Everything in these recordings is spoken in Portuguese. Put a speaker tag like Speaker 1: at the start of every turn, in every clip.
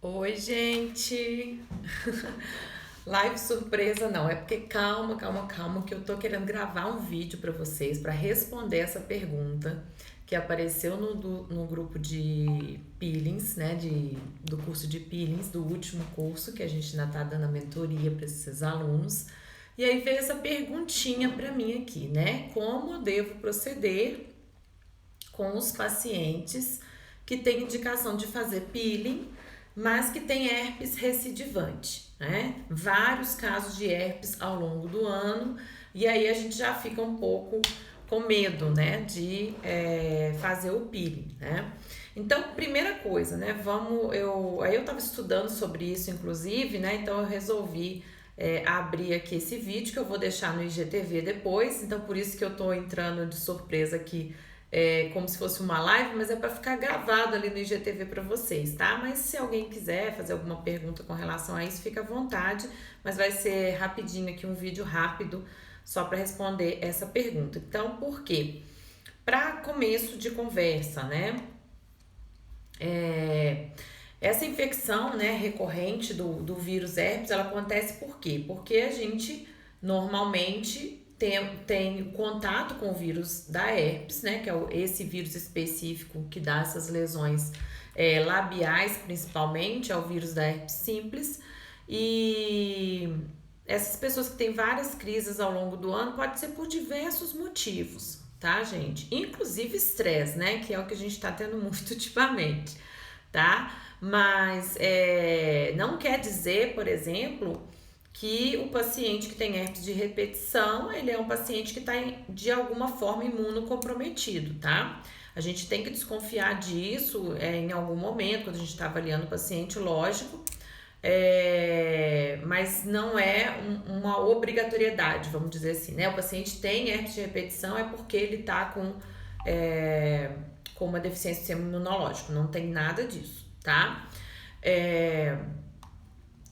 Speaker 1: Oi, gente! Live surpresa não, é porque calma, que eu tô querendo gravar um vídeo pra vocês pra responder essa pergunta que apareceu no grupo de peelings, né, do curso de peelings, do último curso que a gente ainda tá dando a mentoria para esses alunos. E aí veio essa perguntinha pra mim aqui, né? Como eu devo proceder com os pacientes que têm indicação de fazer peeling, mas que têm herpes recidivante, né? Vários casos de herpes ao longo do ano, e aí a gente já fica um pouco com medo, né, de fazer o peeling, né? Então, primeira coisa, né, aí eu tava estudando sobre isso, inclusive, né, então eu resolvi abrir aqui esse vídeo que eu vou deixar no IGTV depois, então por isso que eu tô entrando de surpresa aqui como se fosse uma live, mas é para ficar gravado ali no IGTV para vocês, tá? Mas se alguém quiser fazer alguma pergunta com relação a isso, fica à vontade, mas vai ser rapidinho aqui, um vídeo rápido só para responder essa pergunta. Então, por quê? Para começo de conversa, né? Essa infecção, né, recorrente do vírus herpes, ela acontece por quê? Porque a gente normalmente tem contato com o vírus da herpes, né, que é esse vírus específico que dá essas lesões labiais, principalmente, é o vírus da herpes simples. E essas pessoas que têm várias crises ao longo do ano pode ser por diversos motivos, tá, gente? Inclusive estresse, né, que é o que a gente tá tendo muito ultimamente, tá? Mas não quer dizer, por exemplo, que o paciente que tem herpes de repetição, ele é um paciente que está de alguma forma imunocomprometido, tá? A gente tem que desconfiar disso em algum momento, quando a gente está avaliando o paciente, lógico, mas não é uma obrigatoriedade, vamos dizer assim, né? O paciente tem herpes de repetição é porque ele está com uma deficiência do sistema imunológico, não tem nada disso, tá? É,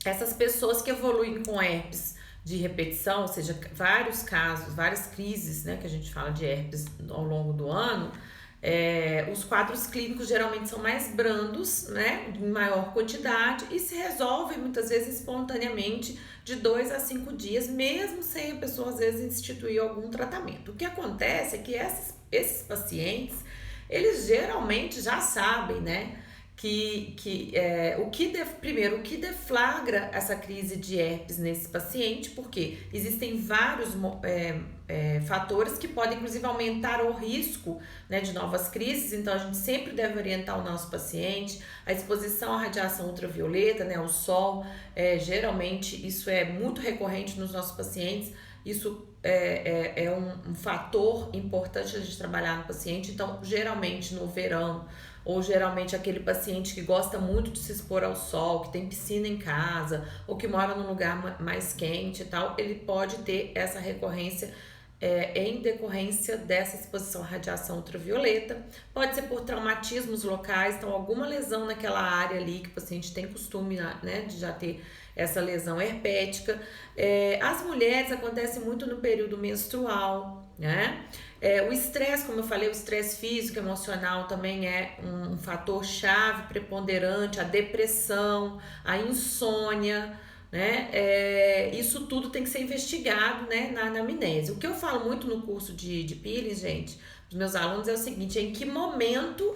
Speaker 1: Essas pessoas que evoluem com herpes de repetição, ou seja, vários casos, várias crises, né, que a gente fala de herpes ao longo do ano, os quadros clínicos geralmente são mais brandos, né, em maior quantidade e se resolvem muitas vezes espontaneamente de 2 a 5 dias, mesmo sem a pessoa às vezes instituir algum tratamento. O que acontece é que esses pacientes, eles geralmente já sabem, né, primeiro, o que deflagra essa crise de herpes nesse paciente, porque existem vários fatores que podem, inclusive, aumentar o risco, né, de novas crises, então a gente sempre deve orientar o nosso paciente, a exposição à radiação ultravioleta, né, ao sol, geralmente isso é muito recorrente nos nossos pacientes, isso é um fator importante a gente trabalhar no paciente, então geralmente no verão, ou geralmente aquele paciente que gosta muito de se expor ao sol, que tem piscina em casa, ou que mora num lugar mais quente e tal, ele pode ter essa recorrência em decorrência dessa exposição à radiação ultravioleta. Pode ser por traumatismos locais, então alguma lesão naquela área ali que o paciente tem costume, né, de já ter essa lesão herpética. As mulheres acontece muito no período menstrual, né? O estresse, como eu falei, o estresse físico, emocional também é um fator chave, preponderante, a depressão, a insônia, né? Isso tudo tem que ser investigado, né, na anamnese. O que eu falo muito no curso de peeling, gente, dos meus alunos é o seguinte: em que momento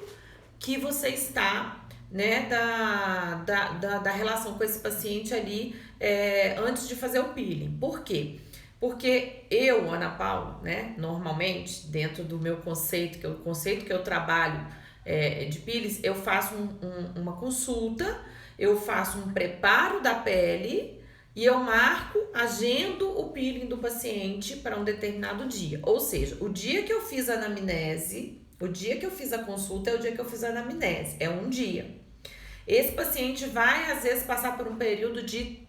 Speaker 1: que você está, né, da relação com esse paciente ali antes de fazer o peeling. Por quê? Porque eu, Ana Paula, né, normalmente, dentro do meu conceito, que é o conceito que eu trabalho de peelings, eu faço uma consulta, eu faço um preparo da pele e eu marco, agendo o peeling do paciente para um determinado dia. Ou seja, o dia que eu fiz a anamnese, o dia que eu fiz a consulta é o dia que eu fiz a anamnese, é um dia. Esse paciente vai, às vezes, passar por um período de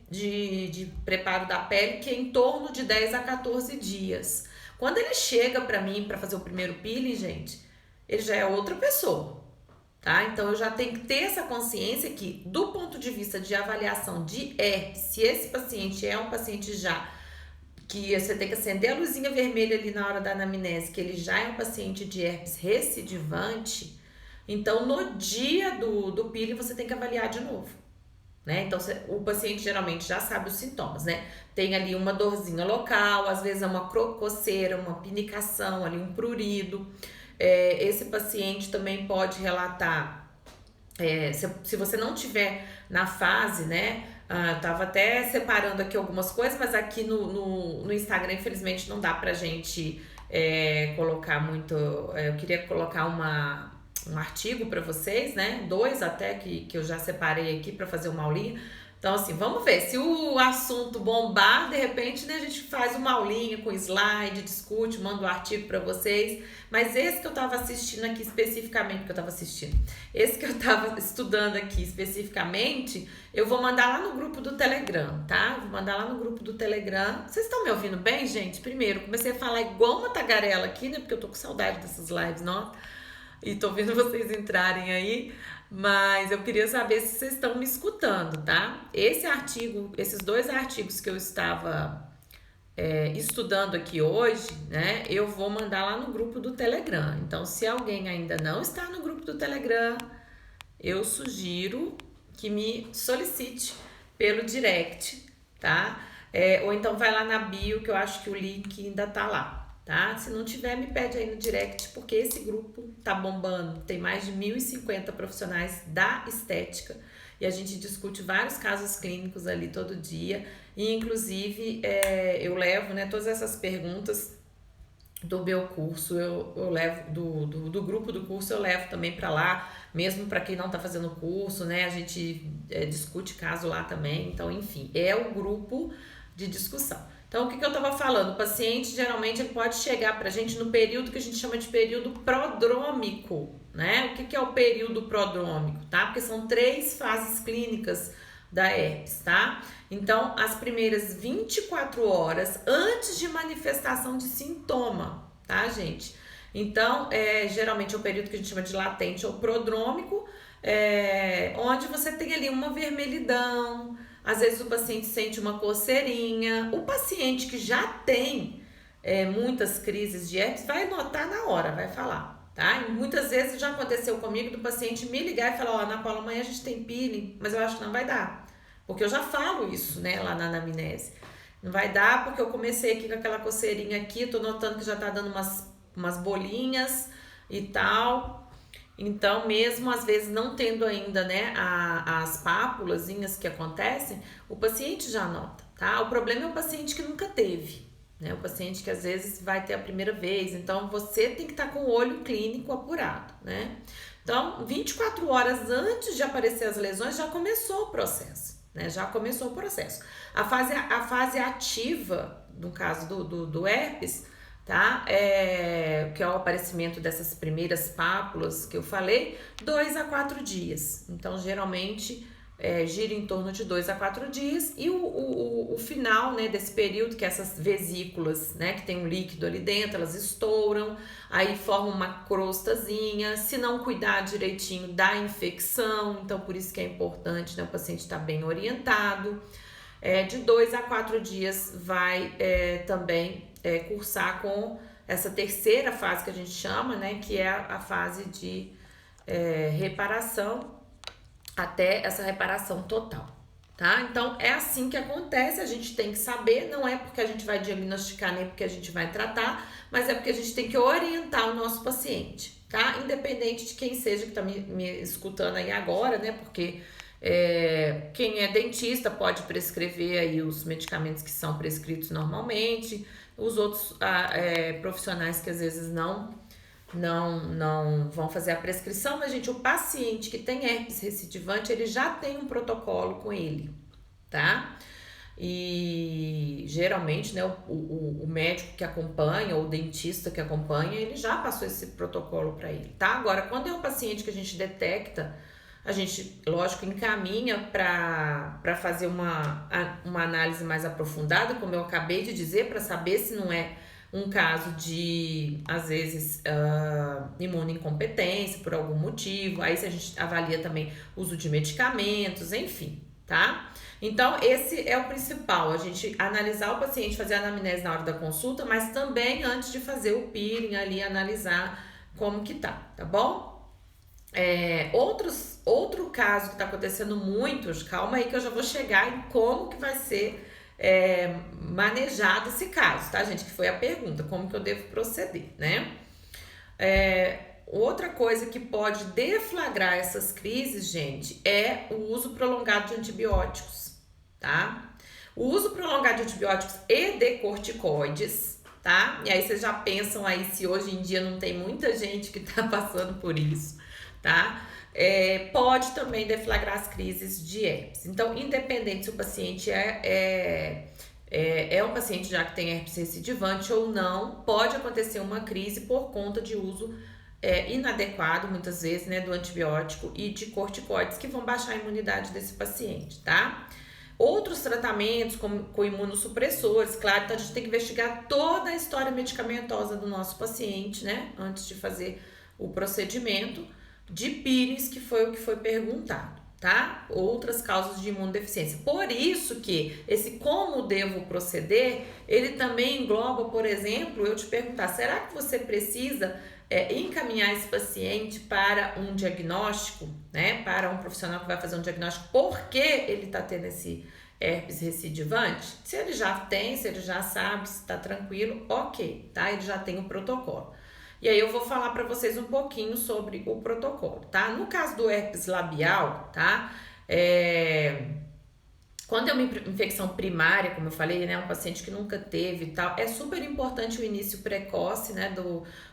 Speaker 1: preparo da pele que é em torno de 10 a 14 dias. Quando ele chega para mim para fazer o primeiro peeling, gente, ele já é outra pessoa, tá? Então eu já tenho que ter essa consciência que, do ponto de vista de avaliação de herpes, se esse paciente é um paciente já que você tem que acender a luzinha vermelha ali na hora da anamnese, que ele já é um paciente de herpes recidivante, então no dia do peeling você tem que avaliar de novo, né? Então, o paciente geralmente já sabe os sintomas, né? Tem ali uma dorzinha local, às vezes é uma coceira, uma pinicação, ali um prurido. Esse paciente também pode relatar, se você não tiver na fase, né? Tava até separando aqui algumas coisas, mas aqui no Instagram, infelizmente, não dá pra gente colocar muito. Eu queria colocar um artigo para vocês, né? 2 até que eu já separei aqui para fazer uma aulinha. Então, assim, vamos ver. Se o assunto bombar, de repente, né, a gente faz uma aulinha com slide, discute, manda um artigo para vocês. Mas esse que eu tava assistindo aqui especificamente, esse que eu tava estudando aqui especificamente, eu vou mandar lá no grupo do Telegram, tá? Vou mandar lá no grupo do Telegram. Vocês estão me ouvindo bem, gente? Primeiro, comecei a falar igual uma tagarela aqui, né? Porque eu tô com saudade dessas lives, não? E tô vendo vocês entrarem aí, mas eu queria saber se vocês estão me escutando, tá? Esse artigo, esses 2 artigos que eu estava estudando aqui hoje, né? Eu vou mandar lá no grupo do Telegram. Então, se alguém ainda não está no grupo do Telegram, eu sugiro que me solicite pelo direct, tá? Ou então vai lá na bio, que eu acho que o link ainda tá lá. Tá? Se não tiver, me pede aí no direct, porque esse grupo tá bombando. Tem mais de 1.050 profissionais da estética e a gente discute vários casos clínicos ali todo dia. E, inclusive, eu levo, né, todas essas perguntas do meu curso, eu levo do grupo do curso, eu levo também para lá, mesmo para quem não tá fazendo curso, né? A gente discute caso lá também. Então, enfim, é o grupo de discussão. Então, o que eu estava falando? O paciente, geralmente, ele pode chegar para a gente no período que a gente chama de período prodrômico, né? O que é o período prodrômico, tá? Porque são 3 fases clínicas da herpes, tá? Então, as primeiras 24 horas antes de manifestação de sintoma, tá, gente? Então, geralmente é o período que a gente chama de latente ou prodrômico, onde você tem ali uma vermelhidão. Às vezes o paciente sente uma coceirinha. O paciente que já tem muitas crises de herpes vai notar na hora, vai falar, tá? E muitas vezes já aconteceu comigo do paciente me ligar e falar, Ana Paula, amanhã a gente tem peeling, mas eu acho que não vai dar. Porque eu já falo isso, né, lá na anamnese. Não vai dar porque eu comecei aqui com aquela coceirinha aqui, tô notando que já tá dando umas bolinhas e tal. Então, mesmo às vezes não tendo ainda, né, as pápulazinhas que acontecem, o paciente já nota, tá? O problema é o paciente que nunca teve, né? O paciente que às vezes vai ter a primeira vez. Então, você tem que estar com o olho clínico apurado, né? Então, 24 horas antes de aparecer as lesões, já começou o processo, né? Já começou o processo. A fase ativa, no caso do herpes, tá? Que é o aparecimento dessas primeiras pápulas que eu falei, 2 a 4 dias. Então, geralmente, gira em torno de 2 a 4 dias. E o final, né, desse período, que essas vesículas, né, que tem um líquido ali dentro, elas estouram, aí formam uma crostazinha. Se não cuidar direitinho, dá infecção. Então, por isso que é importante, né, o paciente estar bem orientado. De 2 a 4 dias vai também cursar com essa terceira fase que a gente chama, né, que é a fase de reparação, até essa reparação total, tá? Então, é assim que acontece, a gente tem que saber, não é porque a gente vai diagnosticar nem porque a gente vai tratar, mas é porque a gente tem que orientar o nosso paciente, tá? Independente de quem seja que tá me escutando aí agora, né, porque quem é dentista pode prescrever aí os medicamentos que são prescritos normalmente, os outros profissionais que às vezes não vão fazer a prescrição, mas, gente, o paciente que tem herpes recidivante, ele já tem um protocolo com ele, tá? E geralmente, né, o médico que acompanha, ou o dentista que acompanha, ele já passou esse protocolo para ele, tá? Agora, quando é um paciente que a gente detecta, a gente, lógico, encaminha para fazer uma análise mais aprofundada, como eu acabei de dizer, para saber se não é um caso de, às vezes, imunoincompetência por algum motivo. Aí a gente avalia também uso de medicamentos, enfim, tá? Então, esse é o principal, a gente analisar o paciente, fazer a anamnese na hora da consulta, mas também antes de fazer o peeling ali, analisar como que tá bom? Outros Outro caso que está acontecendo muito, calma aí que eu já vou chegar em como que vai ser manejado esse caso, tá, gente? Que foi a pergunta, como que eu devo proceder, né? Outra coisa que pode deflagrar essas crises, gente, é o uso prolongado de antibióticos, tá? O uso prolongado de antibióticos e de corticoides, tá? E aí vocês já pensam aí se hoje em dia não tem muita gente que tá passando por isso, tá? Pode também deflagrar as crises de herpes. Então, independente se o paciente é um paciente já que tem herpes recidivante ou não, pode acontecer uma crise por conta de uso inadequado, muitas vezes, né, do antibiótico e de corticoides que vão baixar a imunidade desse paciente, tá? Outros tratamentos, como com imunossupressores, claro, então a gente tem que investigar toda a história medicamentosa do nosso paciente, né, antes de fazer o procedimento de pírings, que foi o que foi perguntado, tá? Outras causas de imunodeficiência. Por isso que esse como devo proceder, ele também engloba, por exemplo, eu te perguntar, será que você precisa encaminhar esse paciente para um diagnóstico, né? Para um profissional que vai fazer um diagnóstico, porque ele está tendo esse herpes recidivante? Se ele já tem, se ele já sabe, se está tranquilo, ok, tá? Ele já tem o protocolo. E aí eu vou falar para vocês um pouquinho sobre o protocolo, tá? No caso do herpes labial, tá? Quando é uma infecção primária, como eu falei, né, um paciente que nunca teve e tal, é super importante o início precoce, né,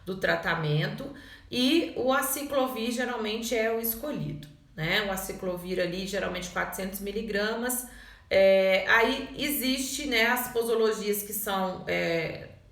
Speaker 1: do tratamento, e o aciclovir geralmente é o escolhido, né? O aciclovir ali, geralmente 400 miligramas. Aí existe, né, as posologias que são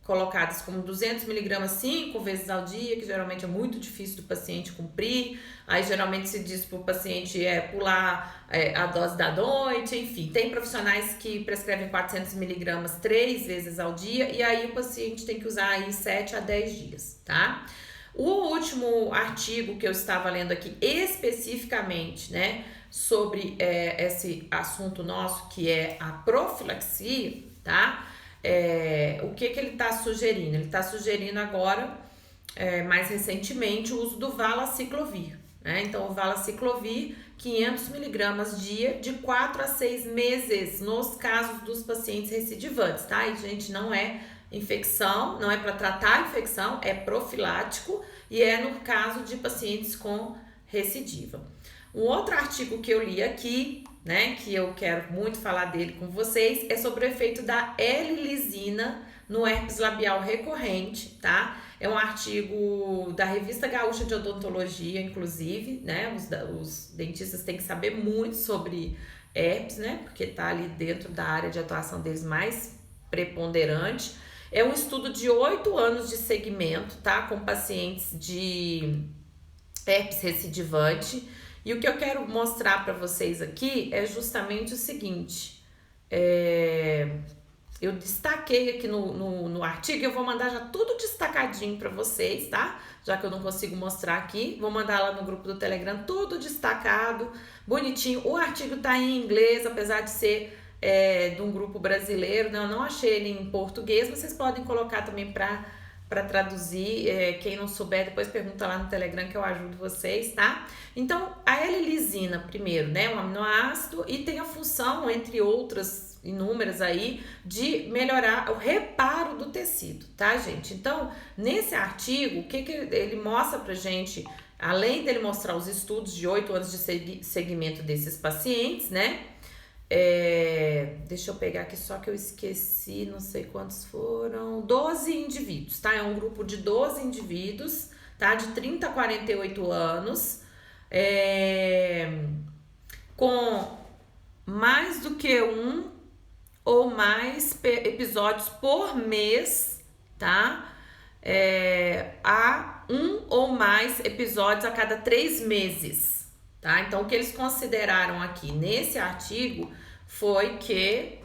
Speaker 1: colocadas como 200 miligramas 5 vezes ao dia, que geralmente é muito difícil do paciente cumprir. Aí geralmente se diz para o paciente pular a dose da noite, enfim. Tem profissionais que prescrevem 400 miligramas 3 vezes ao dia, e aí o paciente tem que usar aí 7 a 10 dias, tá? O último artigo que eu estava lendo aqui especificamente, né, sobre esse assunto nosso, que é a profilaxia, tá? O que ele está sugerindo? Ele está sugerindo agora, mais recentemente, o uso do valaciclovir, né? Então, o valaciclovir, 500 miligramas dia, de 4 a 6 meses, nos casos dos pacientes recidivantes, tá? E, gente, não é infecção, não é para tratar a infecção, é profilático e é no caso de pacientes com recidiva. Um outro artigo que eu li aqui, né, que eu quero muito falar dele com vocês, é sobre o efeito da L-lisina no herpes labial recorrente, tá? É um artigo da Revista Gaúcha de Odontologia, inclusive, né? Os dentistas têm que saber muito sobre herpes, né? Porque tá ali dentro da área de atuação deles mais preponderante. É um estudo de 8 anos de segmento, tá? Com pacientes de herpes recidivante. E o que eu quero mostrar para vocês aqui é justamente o seguinte. Eu destaquei aqui no artigo, eu vou mandar já tudo destacadinho para vocês, tá? Já que eu não consigo mostrar aqui, vou mandar lá no grupo do Telegram tudo destacado, bonitinho. O artigo tá em inglês, apesar de ser de um grupo brasileiro, né? Eu não achei ele em português, mas vocês podem colocar também para traduzir. Quem não souber, depois pergunta lá no Telegram que eu ajudo vocês, tá? Então, a L-lisina, primeiro, né, um aminoácido, e tem a função, entre outras inúmeras aí, de melhorar o reparo do tecido, tá, gente? Então, nesse artigo, o que ele mostra pra gente, além dele mostrar os estudos de 8 anos de segmento desses pacientes, né? Deixa eu pegar aqui só que eu esqueci, não sei quantos foram, 12 indivíduos, tá? É um grupo de 12 indivíduos, tá? De 30 a 48 anos, com mais do que um ou mais episódios por mês, tá? A um ou mais episódios a cada 3 meses. Tá? Então, o que eles consideraram aqui nesse artigo foi que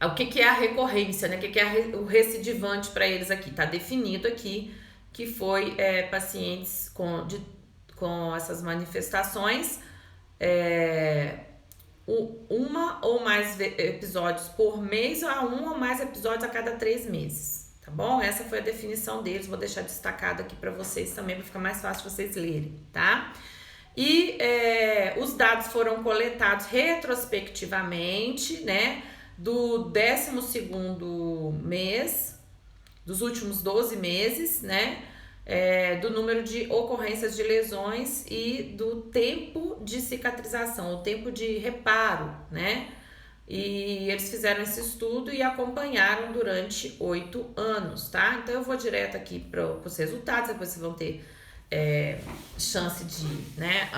Speaker 1: o que é a recorrência, né? O que é o recidivante para eles aqui? Tá definido aqui que foi pacientes com essas manifestações, uma ou mais episódios por mês, a um ou mais episódios a cada 3 meses. Tá tá bom? Essa foi a definição deles, vou deixar destacado aqui para vocês também, para ficar mais fácil vocês lerem, tá? E os dados foram coletados retrospectivamente, né, do 12º mês, dos últimos 12 meses, né, do número de ocorrências de lesões e do tempo de cicatrização, o tempo de reparo, né? E eles fizeram esse estudo e acompanharam durante 8 anos, tá? Então eu vou direto aqui para os resultados, depois vocês vão ter chance de, né,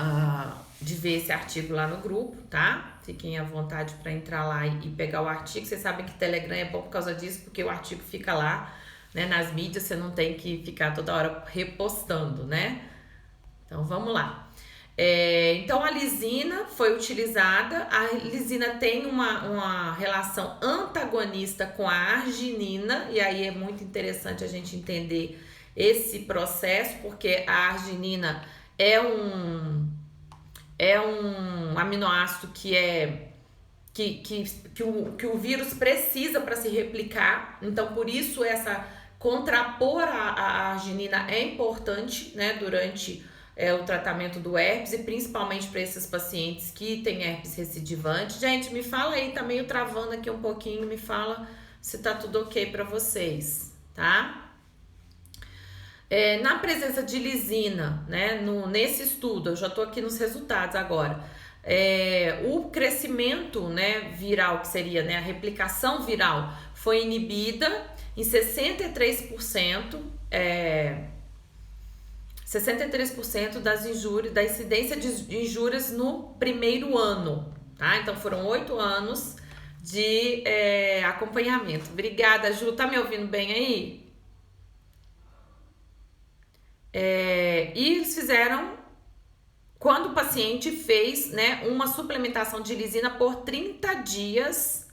Speaker 1: de ver esse artigo lá no grupo, tá? Fiquem à vontade para entrar lá e pegar o artigo. Vocês sabem que Telegram é bom por causa disso, porque o artigo fica lá, né, nas mídias, você não tem que ficar toda hora repostando, né? Então vamos lá. Então a lisina foi utilizada. A lisina tem uma relação antagonista com a arginina, e aí é muito interessante a gente entender esse processo, porque a arginina é um aminoácido que o vírus precisa para se replicar. Então por isso contrapor a arginina é importante, né, durante o tratamento do herpes, e principalmente para esses pacientes que têm herpes recidivante. Gente, me fala aí, tá meio travando aqui um pouquinho, me fala se tá tudo ok para vocês, tá? Na presença de lisina, né, nesse estudo, eu já tô aqui nos resultados agora, o crescimento, né, viral, que seria, né, a replicação viral, foi inibida em 63%, 63% das injúrias, da incidência de injúrias no primeiro ano, tá? Então foram 8 anos de acompanhamento. Obrigada, Ju. Tá me ouvindo bem aí? E eles fizeram quando o paciente fez, né, uma suplementação de lisina por 30 dias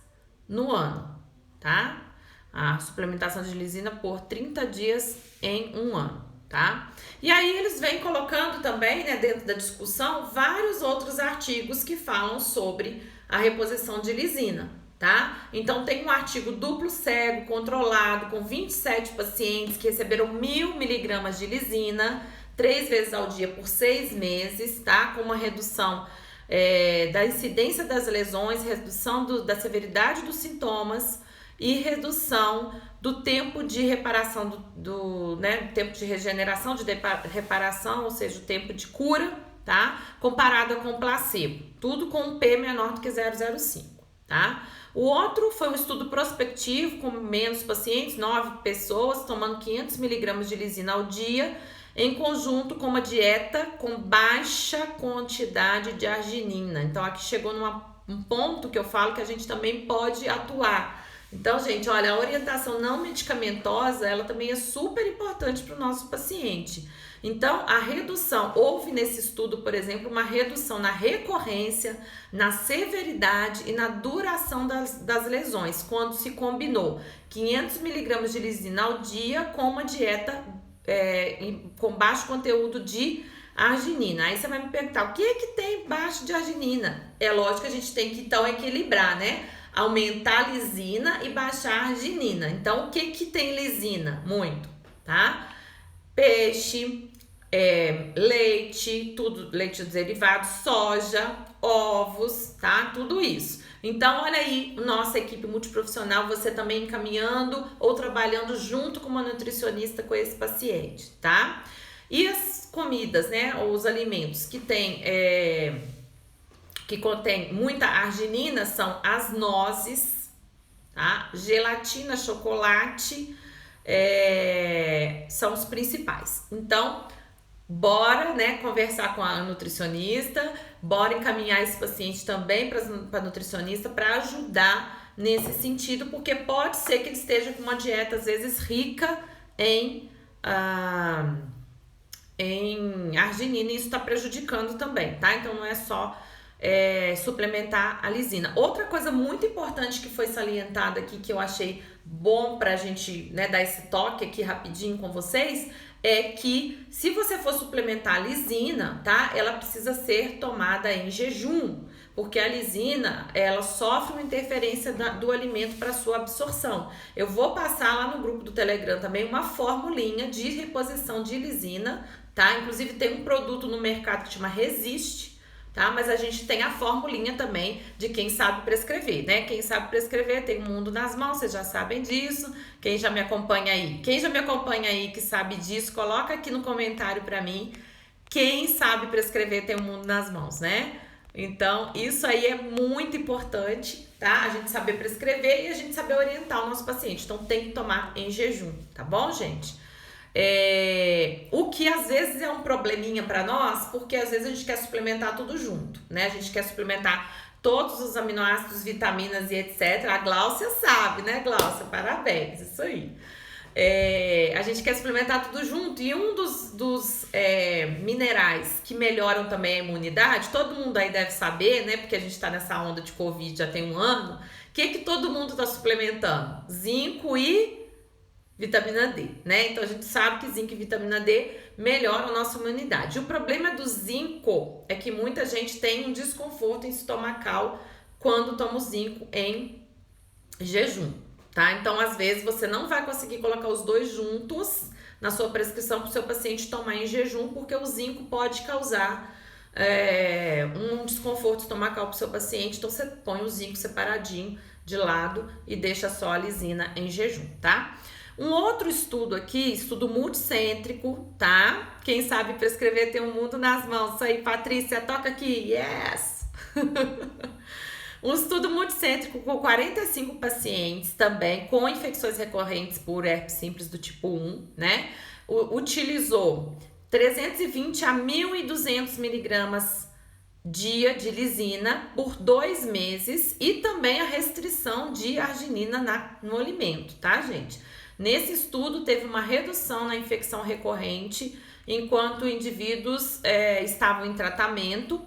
Speaker 1: no ano, tá? A suplementação de lisina por 30 dias em um ano, tá? E aí eles vêm colocando também, né, dentro da discussão, vários outros artigos que falam sobre a reposição de lisina, tá? Então tem um artigo duplo cego, controlado, com 27 pacientes que receberam 1.000 miligramas de lisina 3 vezes ao dia por 6 meses, tá? Com uma redução da incidência das lesões, redução da severidade dos sintomas e redução do tempo de reparação, né, tempo de regeneração, de reparação, ou seja, o tempo de cura, tá? Comparado com o placebo, tudo com um P menor do que 0,05, tá? O outro foi um estudo prospectivo com menos pacientes, 9 pessoas, tomando 500 miligramas de lisina ao dia, em conjunto com uma dieta com baixa quantidade de arginina. Então aqui chegou um ponto que eu falo que a gente também pode atuar. Então, gente, olha, a orientação não medicamentosa, ela também é super importante para o nosso paciente. Então, a redução, houve nesse estudo, por exemplo, uma redução na recorrência, na severidade e na duração das lesões, quando se combinou 500 miligramas de lisina ao dia com uma dieta com baixo conteúdo de arginina. Aí você vai me perguntar, o que é que tem baixo de arginina? É lógico que a gente tem que, então, equilibrar, né? Aumentar a lisina e baixar a arginina. Então, o que tem lisina? Muito, tá? Peixe, leite, leite derivado, soja, ovos, tá? Tudo isso. Então, olha aí, nossa equipe multiprofissional, você também encaminhando ou trabalhando junto com uma nutricionista com esse paciente, tá? E as comidas, né? Ou os alimentos que contém muita arginina são as nozes, tá? Gelatina, chocolate, são os principais. Então, bora, né, conversar com a nutricionista, bora encaminhar esse paciente também para a nutricionista para ajudar nesse sentido, porque pode ser que ele esteja com uma dieta, às vezes, rica em arginina, e isso está prejudicando também, tá? Então, não é só suplementar a lisina. Outra coisa muito importante que foi salientada aqui, que eu achei bom pra gente, né, dar esse toque aqui rapidinho com vocês, é que se você for suplementar a lisina, tá? Ela precisa ser tomada em jejum, porque a lisina, ela sofre uma interferência do alimento para sua absorção. Eu vou passar lá no grupo do Telegram também uma formulinha de reposição de lisina, tá? Inclusive tem um produto no mercado que chama Resiste, tá? Mas a gente tem a formulinha também de quem sabe prescrever, né? Quem sabe prescrever tem o mundo nas mãos, vocês já sabem disso. Quem já me acompanha aí, que sabe disso, coloca aqui no comentário para mim. Quem sabe prescrever tem o mundo nas mãos, né? Então, isso aí é muito importante, tá? A gente saber prescrever e a gente saber orientar o nosso paciente. Então, tem que tomar em jejum, tá bom, gente? O que às vezes é um probleminha para nós, porque às vezes a gente quer suplementar tudo junto, né? A gente quer suplementar todos os aminoácidos, vitaminas e etc. A Gláucia sabe, né, Gláucia? Parabéns, isso aí. A gente quer suplementar tudo junto e um dos minerais que melhoram também a imunidade, todo mundo aí deve saber, né? Porque a gente tá nessa onda de Covid já tem um ano. O que todo mundo tá suplementando? Zinco e vitamina D, né? Então a gente sabe que zinco e vitamina D melhoram a nossa imunidade. O problema do zinco é que muita gente tem um desconforto estomacal quando toma o zinco em jejum, tá? Então às vezes você não vai conseguir colocar os dois juntos na sua prescrição para o seu paciente tomar em jejum, porque o zinco pode causar um desconforto estomacal para o seu paciente. Então você põe o zinco separadinho de lado e deixa só a lisina em jejum, tá? Um outro estudo aqui, estudo multicêntrico, tá? Quem sabe prescrever tem um mundo nas mãos. Isso aí, Patrícia, toca aqui. Yes! Um estudo multicêntrico com 45 pacientes também, com infecções recorrentes por herpes simples do tipo 1, né? Utilizou 320 a 1.200 miligramas dia de lisina por 2 meses e também a restrição de arginina no alimento, tá, gente? Nesse estudo, teve uma redução na infecção recorrente enquanto indivíduos estavam em tratamento.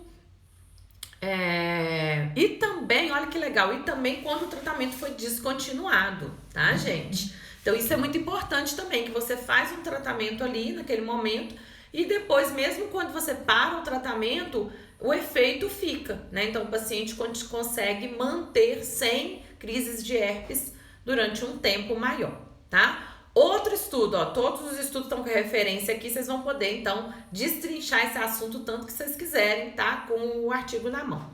Speaker 1: E também, olha que legal, e também quando o tratamento foi descontinuado, tá, gente? Então, isso é muito importante também, que você faz um tratamento ali naquele momento e depois, mesmo quando você para o tratamento, o efeito fica, né? Então, o paciente consegue manter sem crises de herpes durante um tempo maior, tá? Outro estudo, ó, todos os estudos estão com referência aqui, vocês vão poder, então, destrinchar esse assunto tanto que vocês quiserem, tá? Com o artigo na mão.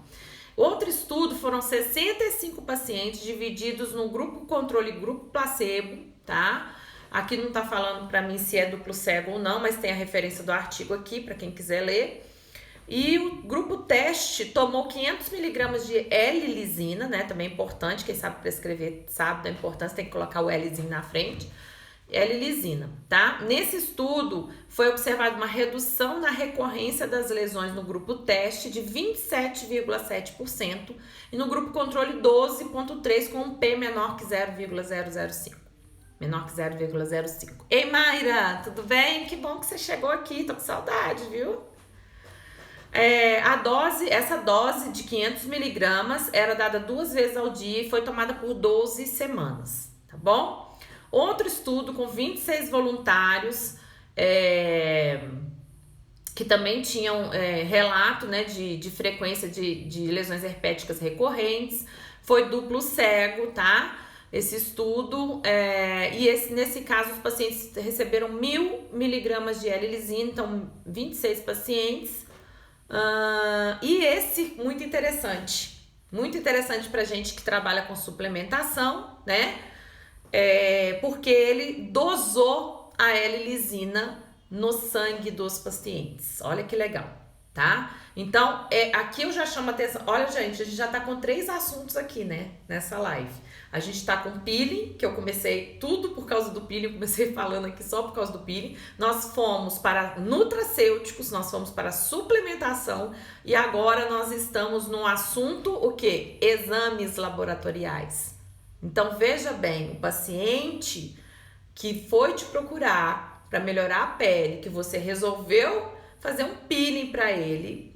Speaker 1: Outro estudo foram 65 pacientes divididos no grupo controle e grupo placebo, tá? Aqui não tá falando pra mim se é duplo cego ou não, mas tem a referência do artigo aqui para quem quiser ler. E o grupo teste tomou 500 miligramas de L-lisina, né? Também é importante, quem sabe prescrever sabe da importância, tem que colocar o Lzinho na frente. L-lisina, tá? Nesse estudo, foi observada uma redução na recorrência das lesões no grupo teste de 27,7% e no grupo controle 12,3% com um P menor que 0,005. Menor que 0,05. Ei, Mayra, tudo bem? Que bom que você chegou aqui, tô com saudade, viu? Essa dose de 500 miligramas era dada 2 vezes ao dia e foi tomada por 12 semanas, tá bom? Outro estudo com 26 voluntários que também tinham relato, né, de frequência de lesões herpéticas recorrentes, foi duplo cego, tá? Esse estudo, nesse caso, os pacientes receberam 1.000 miligramas de L-lisina, então 26 pacientes. E esse, muito interessante pra gente que trabalha com suplementação, né? Porque ele dosou a L-lisina no sangue dos pacientes. Olha que legal, tá? Então, aqui eu já chamo a atenção. Olha, gente, a gente já tá com 3 assuntos aqui, né? Nessa live. A gente tá com peeling, que eu comecei tudo por causa do peeling, eu comecei falando aqui só por causa do peeling. Nós fomos para nutracêuticos, nós fomos para suplementação e agora nós estamos no assunto, o quê? Exames laboratoriais. Então, veja bem, o paciente que foi te procurar para melhorar a pele, que você resolveu fazer um peeling para ele,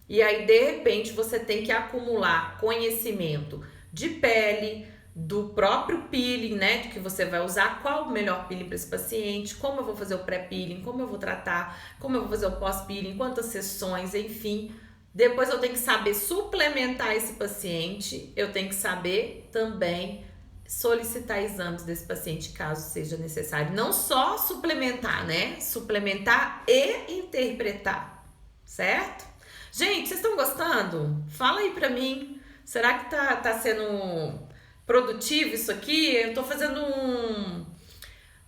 Speaker 1: e aí, de repente, você tem que acumular conhecimento de pele, do próprio peeling, né, de que você vai usar, qual o melhor peeling para esse paciente, como eu vou fazer o pré-peeling, como eu vou tratar, como eu vou fazer o pós-peeling, quantas sessões, enfim. Depois eu tenho que saber suplementar esse paciente, eu tenho que saber também solicitar exames desse paciente caso seja necessário. Não só suplementar, né? Suplementar e interpretar, certo? Gente, vocês estão gostando? Fala aí pra mim. Será que tá sendo produtivo isso aqui? Eu tô fazendo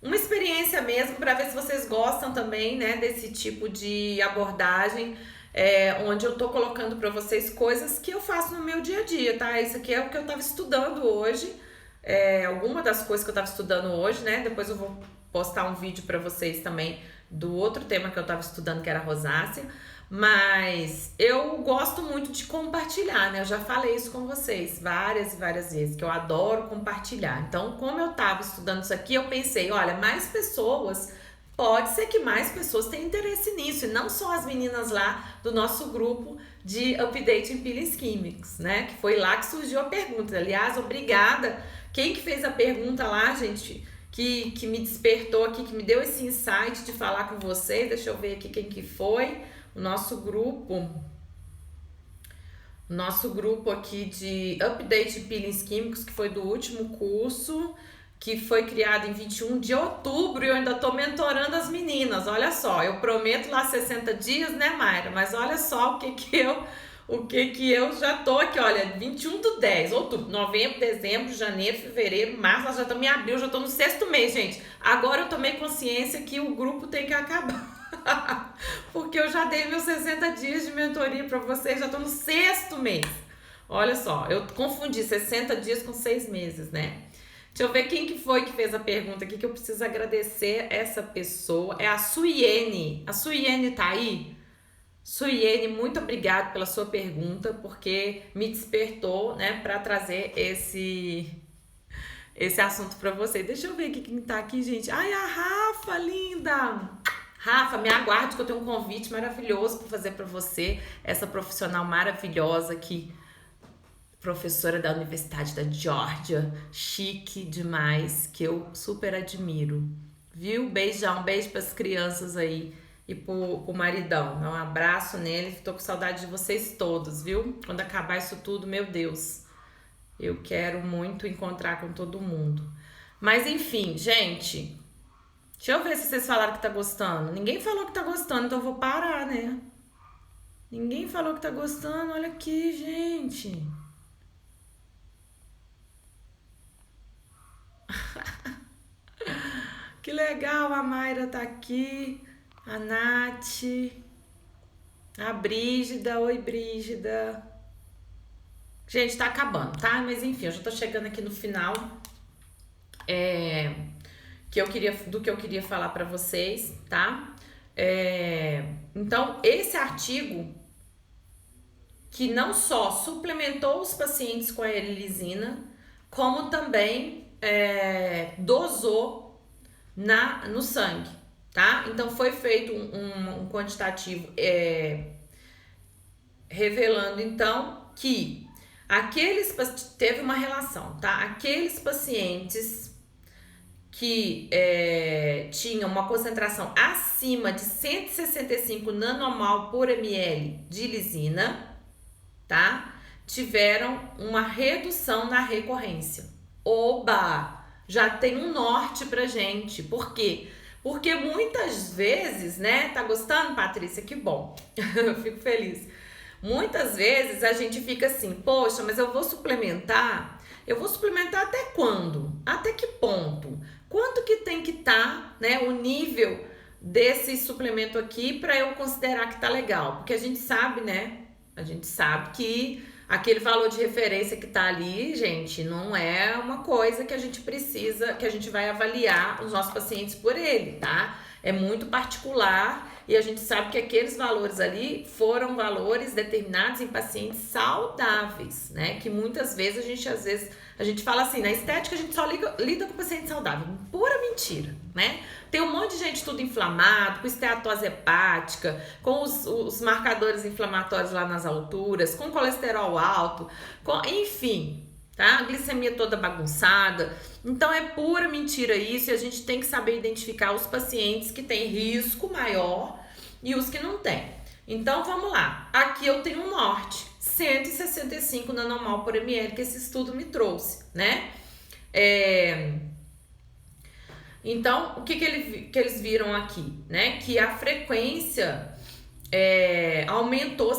Speaker 1: uma experiência mesmo para ver se vocês gostam também, né, desse tipo de abordagem, onde eu tô colocando para vocês coisas que eu faço no meu dia a dia, tá? Isso aqui é o que eu tava estudando hoje, alguma das coisas que eu tava estudando hoje, né? Depois eu vou postar um vídeo para vocês também do outro tema que eu tava estudando, que era rosácea. Mas eu gosto muito de compartilhar, né? Eu já falei isso com vocês várias e várias vezes, que eu adoro compartilhar. Então, como eu tava estudando isso aqui, eu pensei, olha, mais pessoas, pode ser que mais pessoas tenham interesse nisso, e não só as meninas lá do nosso grupo de Update em Peelings Químicos, né? Que foi lá que surgiu a pergunta. Aliás, obrigada. Quem que fez a pergunta lá, gente, que me despertou aqui, que me deu esse insight de falar com vocês, deixa eu ver aqui quem que foi. O nosso grupo aqui de Update Peelings Químicos, que foi do último curso, que foi criado em 21 de outubro, e eu ainda tô mentorando as meninas. Olha só, eu prometo lá 60 dias, né, Mayra? Mas olha só o que eu já tô aqui, olha, 21/10, outubro, novembro, dezembro, janeiro, fevereiro, março, nós já estamos em abril, já tô no 6º mês, gente. Agora eu tomei consciência que o grupo tem que acabar. Porque eu já dei meus 60 dias de mentoria para vocês, já tô no 6º mês. Olha só, eu confundi 60 dias com 6 meses, né? Deixa eu ver quem que foi que fez a pergunta aqui, que eu preciso agradecer essa pessoa. É a Suiene. A Suiene tá aí? Suiene, muito obrigada pela sua pergunta, porque me despertou, né, para trazer esse assunto para você. Deixa eu ver aqui quem tá aqui, gente. Ai, a Rafa, linda! Rafa, me aguarde que eu tenho um convite maravilhoso para fazer para você, essa profissional maravilhosa aqui, professora da Universidade da Georgia, chique demais, que eu super admiro, viu? Beijão, beijo para as crianças aí e pro maridão, um abraço nele, tô com saudade de vocês todos, viu? Quando acabar isso tudo, meu Deus, eu quero muito encontrar com todo mundo. Mas enfim, gente, deixa eu ver se vocês falaram que tá gostando. Ninguém falou que tá gostando, então eu vou parar, né? Ninguém falou que tá gostando, olha aqui, gente. Que legal, a Mayra tá aqui, a Nath, a Brígida. Oi, Brígida. Gente, tá acabando, tá? Mas enfim, eu já tô chegando aqui no final do que eu queria falar pra vocês, tá? Então, esse artigo que não só suplementou os pacientes com a L-lisina, como também dosou no sangue, tá? Então foi feito um quantitativo revelando então que teve uma relação, tá? Aqueles pacientes que tinham uma concentração acima de 165 nanomol por ml de lisina, tá? Tiveram uma redução na recorrência. Oba! Já tem um norte pra gente. Por quê? Porque muitas vezes, né? Tá gostando, Patrícia? Que bom. Eu fico feliz. Muitas vezes a gente fica assim, poxa, mas eu vou suplementar. Eu vou suplementar até quando? Até que ponto? Quanto que tem que estar, né, o nível desse suplemento aqui para eu considerar que tá legal? Porque a gente sabe, né? A gente sabe que aquele valor de referência que tá ali, gente, não é uma coisa que a gente precisa, que a gente vai avaliar os nossos pacientes por ele, tá? É muito particular e a gente sabe que aqueles valores ali foram valores determinados em pacientes saudáveis, né? Que muitas vezes a gente fala assim, na estética a gente só lida com paciente saudável. Pura mentira, né? Tem um monte de gente tudo inflamado, com esteatose hepática, com os marcadores inflamatórios lá nas alturas, com colesterol alto, enfim. tá? A glicemia toda bagunçada. Então é pura mentira isso, e a gente tem que saber identificar os pacientes que têm risco maior e os que não têm. Então vamos lá. Aqui eu tenho um norte, 165 nanomol por ml que esse estudo me trouxe, né? Então, o que eles viram aqui, né? Que a frequência aumentou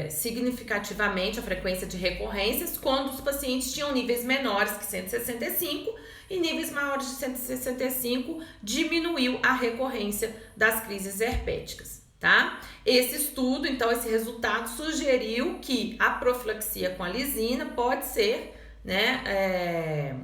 Speaker 1: significativamente a frequência de recorrências quando os pacientes tinham níveis menores que 165 e níveis maiores de 165 diminuiu a recorrência das crises herpéticas, tá? Esse estudo, então, esse resultado sugeriu que a profilaxia com a lisina pode ser, né,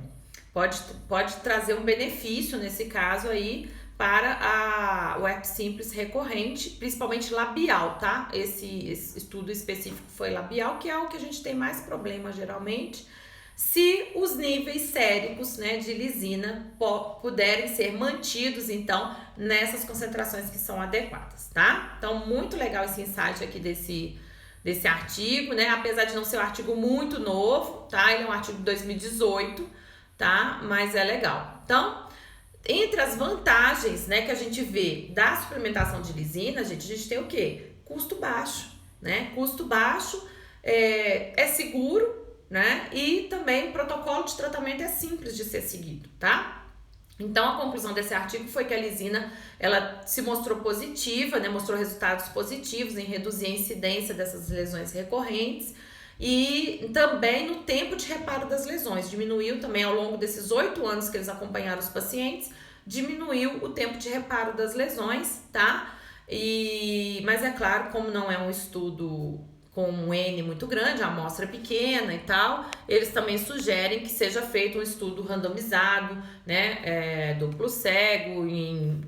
Speaker 1: pode trazer um benefício nesse caso aí para o herpes simples recorrente, principalmente labial, tá? Esse estudo específico foi labial, que é o que a gente tem mais problema geralmente, se os níveis séricos, né, de lisina puderem ser mantidos, então, nessas concentrações que são adequadas, tá? Então, muito legal esse insight aqui desse artigo, né? Apesar de não ser um artigo muito novo, tá? Ele é um artigo de 2018, tá? Mas é legal. Então, entre as vantagens, né, que a gente vê da suplementação de lisina, a gente tem o quê? Custo baixo, né? Custo baixo, é seguro, né? E também o protocolo de tratamento é simples de ser seguido, tá? Então, a conclusão desse artigo foi que a lisina, ela se mostrou positiva, né? Mostrou resultados positivos em reduzir a incidência dessas lesões recorrentes e também no tempo de reparo das lesões. Diminuiu também ao longo desses 8 anos que eles acompanharam os pacientes, diminuiu o tempo de reparo das lesões, tá? Mas é claro, como não é um estudo com um N muito grande, a amostra é pequena e tal, eles também sugerem que seja feito um estudo randomizado, né, duplo cego, em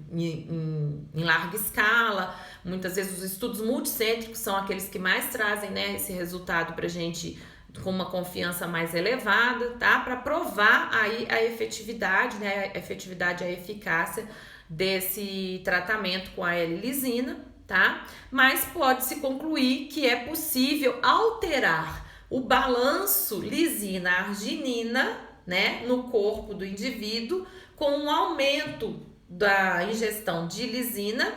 Speaker 1: larga escala. Muitas vezes os estudos multicêntricos são aqueles que mais trazem, né, esse resultado pra gente com uma confiança mais elevada, tá? Para provar aí a efetividade, né, a eficácia desse tratamento com a L-lisina, tá? Mas pode-se concluir que é possível alterar o balanço lisina-arginina, né, no corpo do indivíduo com um aumento da ingestão de lisina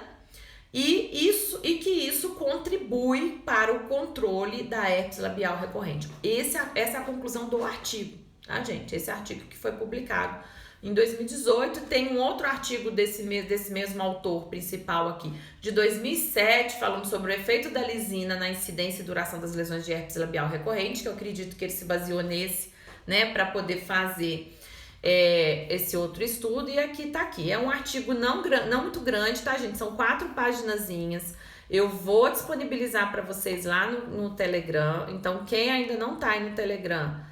Speaker 1: e que isso contribui para o controle da herpes labial recorrente. Essa é a conclusão do artigo, tá, gente? Esse artigo que foi publicado em 2018, tem um outro artigo desse mesmo autor principal aqui, de 2007, falando sobre o efeito da lisina na incidência e duração das lesões de herpes labial recorrente, que eu acredito que ele se baseou nesse, né, para poder fazer esse outro estudo. E aqui tá aqui, é um artigo não muito grande, tá, gente? São 4 paginazinhas. Eu vou disponibilizar para vocês lá no Telegram. Então, quem ainda não tá aí no Telegram,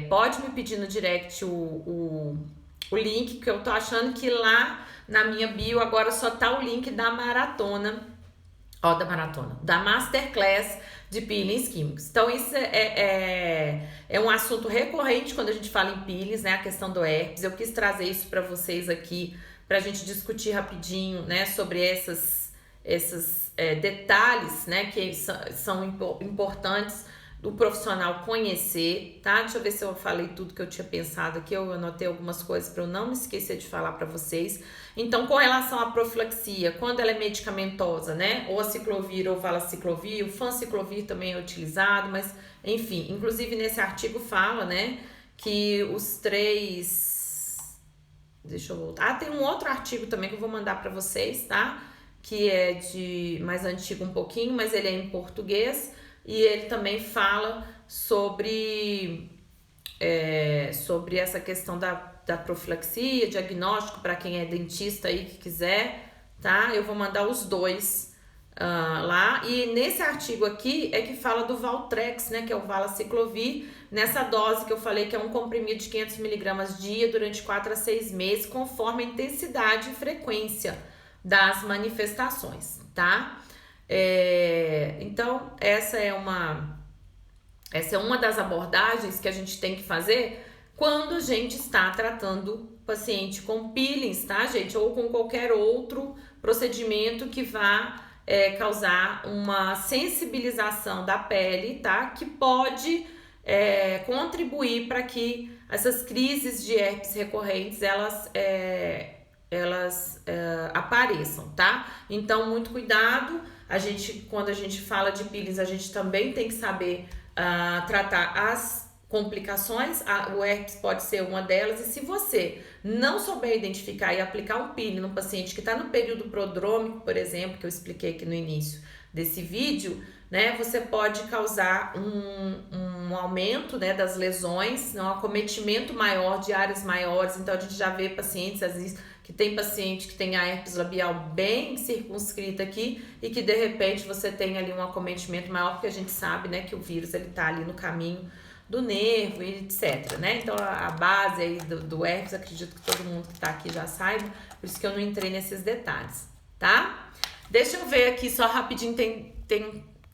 Speaker 1: pode me pedir no direct o link, que eu tô achando que lá na minha bio agora só tá o link da maratona, da Masterclass de peelings químicos. Então, isso é um assunto recorrente quando a gente fala em peelings, né? A questão do herpes. Eu quis trazer isso para vocês aqui, pra gente discutir rapidinho, né? Sobre esses detalhes, né? Que são importantes do profissional conhecer, tá? Deixa eu ver se eu falei tudo que eu tinha pensado aqui. Eu anotei algumas coisas para eu não me esquecer de falar para vocês. Então, com relação à profilaxia, quando ela é medicamentosa, né? Ou a ciclovir ou valaciclovir, o fanciclovir também é utilizado, mas enfim, inclusive nesse artigo fala, né, que os 3... Deixa eu voltar. Tem um outro artigo também que eu vou mandar para vocês, tá? Que é de mais antigo um pouquinho, mas ele é em português. E ele também fala sobre essa questão da profilaxia, diagnóstico para quem é dentista aí que quiser, tá? Eu vou mandar os dois lá. E nesse artigo aqui é que fala do Valtrex, né? Que é o valaciclovir, nessa dose que eu falei que é um comprimido de 500 mg dia durante 4 a 6 meses, conforme a intensidade e frequência das manifestações, tá? Então, essa é uma das abordagens que a gente tem que fazer quando a gente está tratando o paciente com peelings, tá, gente? Ou com qualquer outro procedimento que vá causar uma sensibilização da pele, tá? Que pode contribuir para que essas crises de herpes recorrentes elas apareçam, tá? Então, muito cuidado. Quando a gente fala de peelings, a gente também tem que saber tratar as complicações. O herpes pode ser uma delas, e se você não souber identificar e aplicar um peeling no paciente que está no período prodrômico, por exemplo, que eu expliquei aqui no início desse vídeo, né, você pode causar um aumento, né, das lesões, um acometimento maior de áreas maiores. Então a gente já vê pacientes, às vezes, que tem paciente que tem a herpes labial bem circunscrita aqui e que de repente você tem ali um acometimento maior, porque a gente sabe, né, que o vírus ele tá ali no caminho do nervo e etc, né? Então a base aí do herpes, acredito que todo mundo que tá aqui já saiba, por isso que eu não entrei nesses detalhes, tá? Deixa eu ver aqui só rapidinho,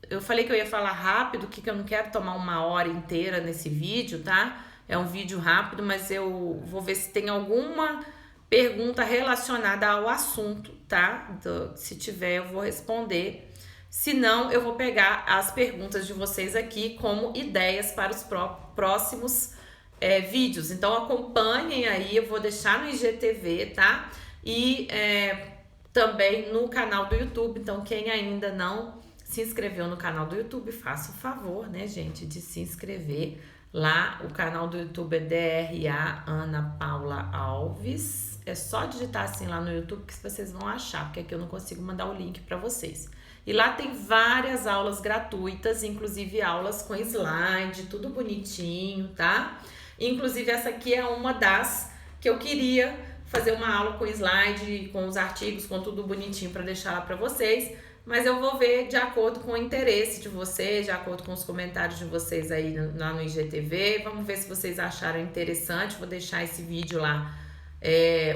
Speaker 1: eu falei que eu ia falar rápido, que eu não quero tomar 1 hora inteira nesse vídeo, tá? É um vídeo rápido, mas eu vou ver se tem alguma pergunta relacionada ao assunto, tá? Então, se tiver, eu vou responder. Se não, eu vou pegar as perguntas de vocês aqui como ideias para os próximos vídeos. Então, acompanhem aí, eu vou deixar no IGTV, tá? E também no canal do YouTube. Então, quem ainda não se inscreveu no canal do YouTube, faça o favor, né, gente, de se inscrever lá. O canal do YouTube é DRA Ana Paula Alves. É só digitar assim lá no YouTube que vocês vão achar, porque aqui eu não consigo mandar o link para vocês. E lá tem várias aulas gratuitas, inclusive aulas com slide, tudo bonitinho, tá? Inclusive essa aqui é uma das que eu queria fazer uma aula com slide, com os artigos, com tudo bonitinho para deixar lá para vocês. Mas eu vou ver de acordo com o interesse de vocês, de acordo com os comentários de vocês aí lá no IGTV. Vamos ver se vocês acharam interessante. Vou deixar esse vídeo lá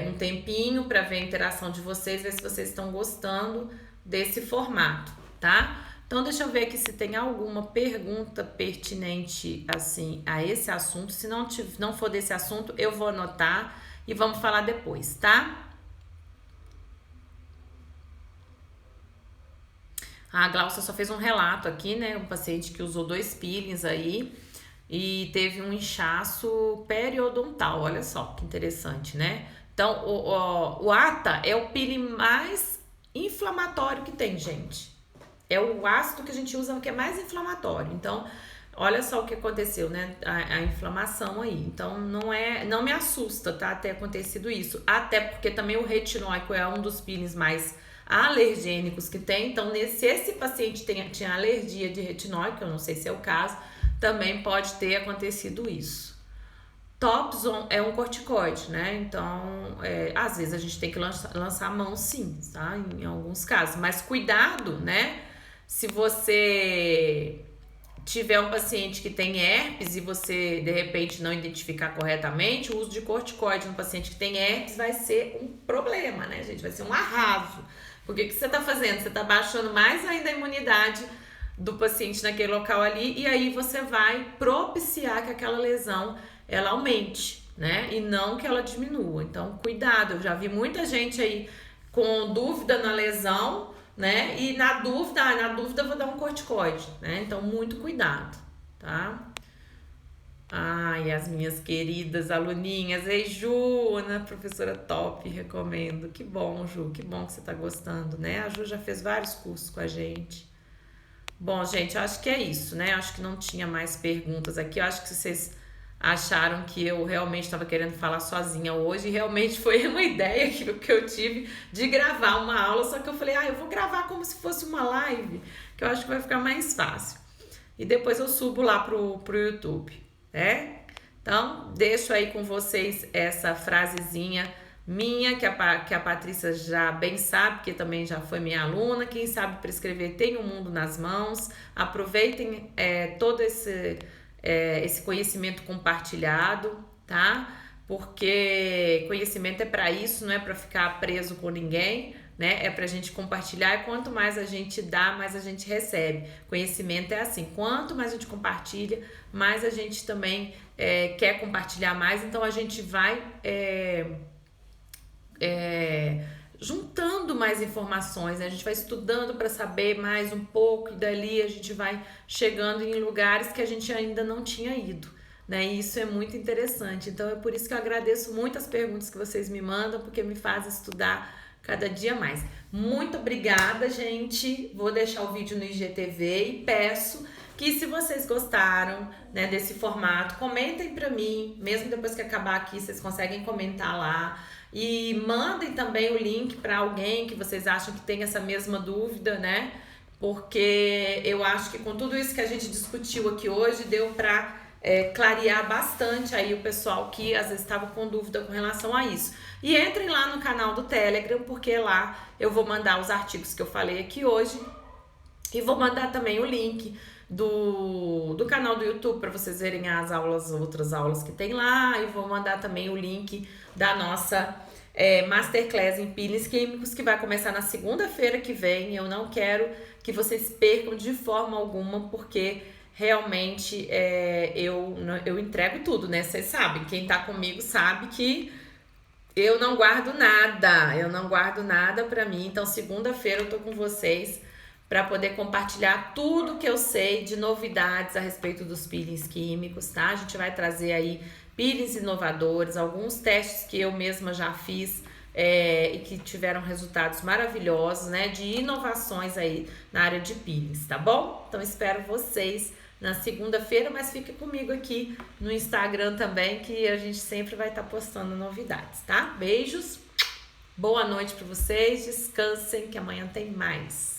Speaker 1: um tempinho para ver a interação de vocês, ver se vocês estão gostando desse formato, tá? Então, deixa eu ver aqui se tem alguma pergunta pertinente, assim, a esse assunto. Se não for desse assunto, eu vou anotar e vamos falar depois, tá? A Glaucia só fez um relato aqui, né? Um paciente que usou 2 peelings aí e teve um inchaço periodontal. Olha só que interessante, né? Então, o ATA é o peeling mais inflamatório que tem, gente. É o ácido que a gente usa que é mais inflamatório. Então, olha só o que aconteceu, né? A inflamação aí. Então, não me assusta, tá? Ter acontecido isso. Até porque também o retinóico é um dos peelings mais alergênicos que tem. Então, se esse paciente tinha alergia de retinóico, eu não sei se é o caso, também pode ter acontecido isso. Topzon é um corticoide, né? Então, às vezes a gente tem que lançar a mão sim, tá? Em alguns casos. Mas cuidado, né? Se você tiver um paciente que tem herpes e você, de repente, não identificar corretamente, o uso de corticoide no paciente que tem herpes vai ser um problema, né, gente? Vai ser um arraso. Porque o que você está fazendo? Você está baixando mais ainda a imunidade do paciente naquele local ali, e aí você vai propiciar que aquela lesão ela aumente, né? E não que ela diminua. Então, cuidado. Eu já vi muita gente aí com dúvida na lesão, né? E na dúvida eu vou dar um corticoide, né? Então, muito cuidado, tá? Ai, as minhas queridas aluninhas. Ei, Ju, Ana, professora top, recomendo. Que bom, Ju, que bom que você tá gostando, né? A Ju já fez vários cursos com a gente. Bom, gente, eu acho que é isso, né? Eu acho que não tinha mais perguntas aqui. Eu acho que vocês acharam que eu realmente estava querendo falar sozinha hoje. E realmente foi uma ideia que eu tive de gravar uma aula. Só que eu falei, eu vou gravar como se fosse uma live, que eu acho que vai ficar mais fácil. E depois eu subo lá pro YouTube, né? Então, deixo aí com vocês essa frasezinha minha, que a Patrícia já bem sabe, que também já foi minha aluna. Quem sabe prescrever tem o mundo nas mãos. Aproveitem todo esse conhecimento compartilhado, tá? Porque conhecimento é para isso, não é para ficar preso com ninguém, né? É pra gente compartilhar, e quanto mais a gente dá, mais a gente recebe. Conhecimento é assim, quanto mais a gente compartilha, mais a gente também quer compartilhar mais, então a gente vai juntando mais informações, né? A gente vai estudando para saber mais um pouco e dali a gente vai chegando em lugares que a gente ainda não tinha ido, né? E isso é muito interessante. Então é por isso que eu agradeço muito as perguntas que vocês me mandam, porque me faz estudar cada dia mais. Muito obrigada, gente. Vou deixar o vídeo no IGTV e peço que, se vocês gostaram, né, desse formato, comentem para mim, mesmo depois que acabar aqui, vocês conseguem comentar lá. E mandem também o link para alguém que vocês acham que tem essa mesma dúvida, né? Porque eu acho que com tudo isso que a gente discutiu aqui hoje, deu para clarear bastante aí o pessoal que às vezes estava com dúvida com relação a isso. E entrem lá no canal do Telegram, porque lá eu vou mandar os artigos que eu falei aqui hoje e vou mandar também o link do canal do YouTube para vocês verem as outras aulas que tem lá, e vou mandar também o link da nossa Masterclass em Peelings Químicos, que vai começar na segunda-feira que vem. Eu não quero que vocês percam de forma alguma, porque realmente eu entrego tudo, né? Vocês sabem, quem tá comigo sabe que eu não guardo nada pra mim. Então segunda-feira eu tô com vocês para poder compartilhar tudo que eu sei de novidades a respeito dos peelings químicos, tá? A gente vai trazer aí peelings inovadores, alguns testes que eu mesma já fiz e que tiveram resultados maravilhosos, né? De inovações aí na área de peelings, tá bom? Então espero vocês na segunda-feira, mas fique comigo aqui no Instagram também, que a gente sempre vai estar postando novidades, tá? Beijos, boa noite para vocês, descansem que amanhã tem mais.